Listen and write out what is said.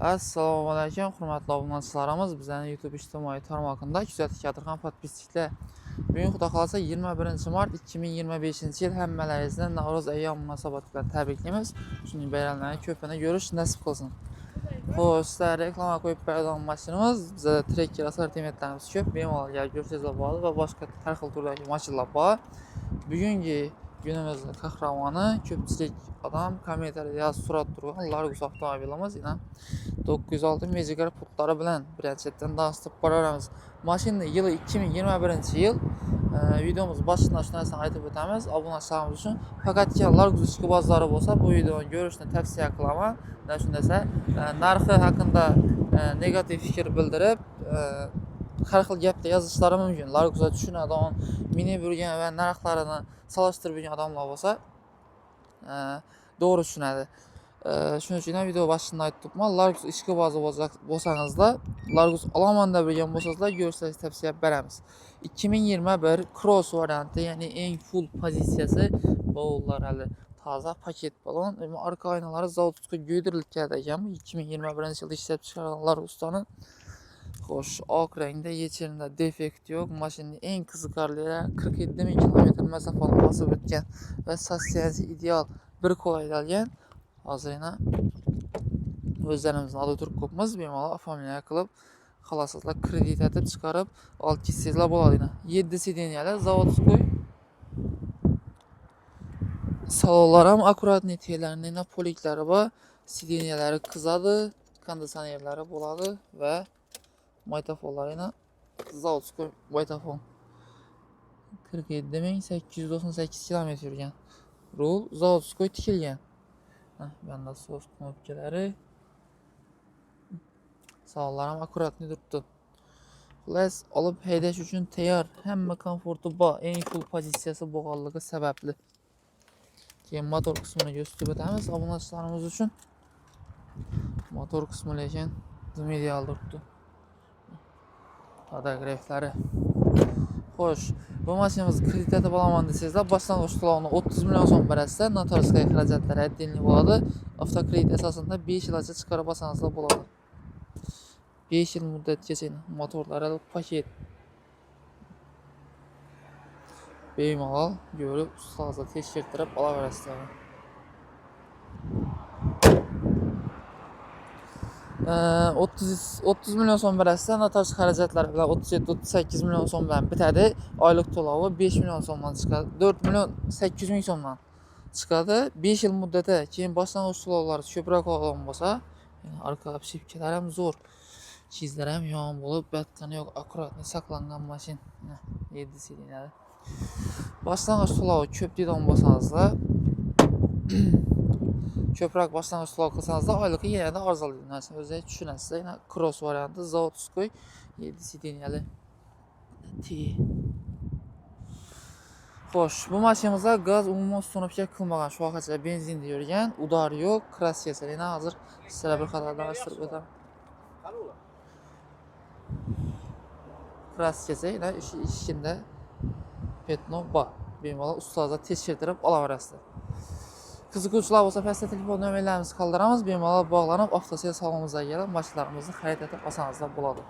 Assalomu alaykum, hurmatli obunachilarimiz. Bizning YouTube ijtimoiy tarmog'ida kuzatib o'tirgan podpisчиклар. Bugun xudo xolasa 21-mart 2025-yil hammalaringizni Navro'z ayyom munosabati bilan tabriklaymiz. Shuning bayramlarni ko'pini ko'rish nasib qilsin. Xo'sh, sizlar reklama qo'yib beradigan mashinamiz, bizda trekker assortimentlarimiz ko'p, bemalol ko'rsatib bo'ladi va boshqa har xil turdagi mashinalar bor. Bugungi günümüzün kahramanı ko'pchilik odam kommentariyada yozib so'rab turgan Largus avtomobilimiz. 906 Magicar putlari bilan birinchidan tanishib boramiz. Mashina yili 2021-yil. Videomiz boshida shu narsani aytib o'tamiz. Obunachilarimiz uchun faqatgina Largus ishki bozori bo'lsa, bu videoni ko'rishni tavsiya qilaman. Shundaysa, narxi haqida negativ fikr bildirib, har xil gapda yozishlari mumkin. Largusga tushunadigan, minib yurgan va narxlarini solishtirib yurgan odamlar bo'lsa, to'g'ri tushunadi. Shuning uchun ham video boshida aytibman. Largus ishki bozi bo'lsangizlar, Largus olaman deb bilgan bo'lsangizlar, ko'rishingizni tavsiya beramiz. 2021 Cross varianti, ya'ni eng full pozitsiyasi bovullar hali toza paket balon. Arka oynalari zavodga go'ydirilib keldi ekan. 2021-yilda ishlab chiqarilgan Largus'ning. Xo'sh, oq rangda, yechimda defekt yo'q. Mashinaning eng qiziqarlilari 47 ming kilometr masofani bosib o'tgan va sotsiyasi ideal bir qulaydalgan. Hozirina o'zlarimizning oldida turib ko'pmiz, bemalol oformlaniya qilib, xolasizlar kredit etib chiqarib olib ketsangizlar bo'ladi. 7 sideniyali zavodskiy. Salonlar ham akkuratniy, telarning poliklari bor, sideniyalari qizadi, konditsionerlari bo'ladi va maytafonlarina zavodskiy maytafon. 47.898 kilometr yurgan. Rul zavodskiy tikilgan. Bunda so'z knopkalari. Salonlar ham akkuratniy turibdi. Xullas, olib haydash uchun tayyor, hamma komforti bor, eng full pozitsiyasi bo'lganligi sababli. Keyin motor qismini ko'rsatib o'tamiz obunachilarimiz uchun. Motor qismi lekin ideal turibdi. Fotograflari. Xo'sh, bu mashinamiz kreditda bo'laman desangizlar, boshlang'ich to'lovni 30 million so'm berasiz, notarsga xarajatlari отдельный bo'ladi. Avtokredit asosida 5 yilgacha chiqarib olsangizlar bo'ladi. 5 yil muddatgacha motorlari paket. Bemalol ko'rib, ustozga tekshirtirib olaverasizlar. 30 million so'm berasiz, notarsga xarajatlari bilan 37-38 million so'm bilan bitadi. Oylik to'lovi 5 million so'mdan chiqadi. 4 million 800 ming so'mdan chiqadi. 5 yil muddati. Keyin boshlang'ich to'lovlari ko'proq olgan bo'lsa, orqa shipkalari ham zo'r. Chizlar ham yomon bo'lib, battani yo'q, akkuratniy saqlangan mashina. 7 sideniyali. Boshlang'ich to'lovi ko'p deydigan bo'lsangizlar, ko'proq boshlang'ich to'lov qilsangizlar, oylikka yanada arzonli narsa. O'zingiz tushunasiz. Yana Cross varianti zavodskiy 7 sideniyali. Xo'sh, bu mashinamizda gaz umuman ustunovka qilmagan, shu vaqtgacha benzinda yurgan, udar yo'q, krassiyasini hozir sizlarga bir qator tanishtirib o'taman. Krassiyasi yana ishkinda petno bor. Bemalol ustozlar tekshirtirib olaverasizlar. Qiziquvchilar bo'lsa, pastda telefon nomerlarimizni qoldiramiz, bemalol bog'lanib, avtosel salonimizga kelib, mashinalarimizni xarid etib olsangizlar bo'ladi.